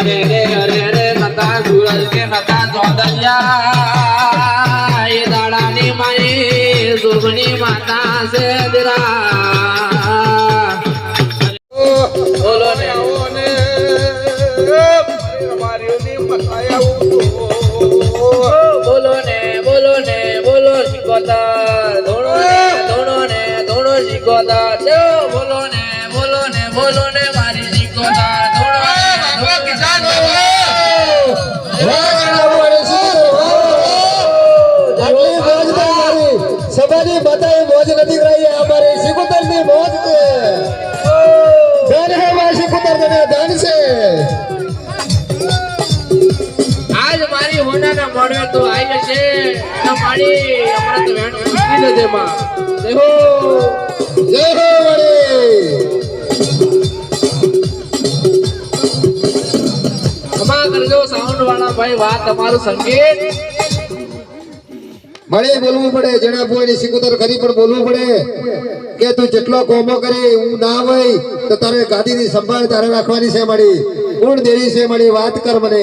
अरे रे नता सूरज के नता चौदरिया ये दाड़ानी माई सुगनी माता से दिरा बोलो ने बोलो ने बोलो शिकोतर दोनों शिकोतर जो बोलो ने मारी शिकोतर सबनी बताई मौज नहीं रही है हमारे शिकोतर की मौज से धन है हमारे शिकोतर ने धन से आज मारी होना ना मरे तो आई जैसे ना मारी हमारा तो वेण खुशी न दे मां देखो जय हो बड़े क्षमा कर दो साउंड वाला भाई बात તમારું સંગીત बड़े बोलવું પડે જેના પોઈની સિકોતર ખરી પણ બોલવું પડે કે તું જેટલો કોમો કરે હું ના હોય તો તારે ગાદીની સંભાળ તારે રાખવાની છે મારી કોણ દેવી છે મારી વાત કર મને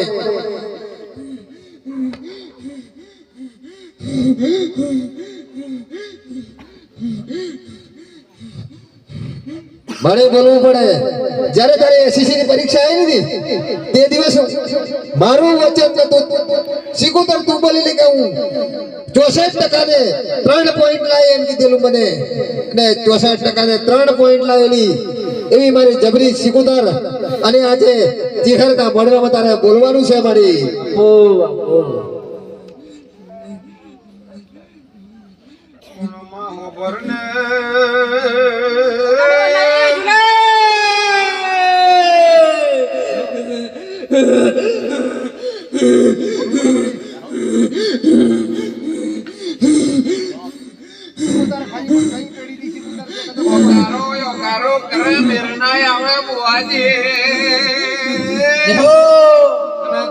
મારે બોલવું પડે જ્યારે તારે એસએસસી ની પરીક્ષા આવી હતી તે દિવસે મારું વચન હતું સિકોતર તું બોલી કે હું 64% ને 3 પોઈન્ટ લાવી એમ કીધેલું મને અને 64% ને 3 પોઈન્ટ લાવેલી એવી મારી જબરી સિકોતર અને આજે ચીહરતા મળવામાં તારે બોલવાનું છે મારી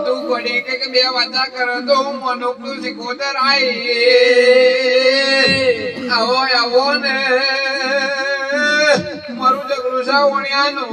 તું ગોડી કે બે વાતા કરો તો હું મનુકનું સિકોતર આઈ આવો ને મારું ઝઘડું સાવણિયાનું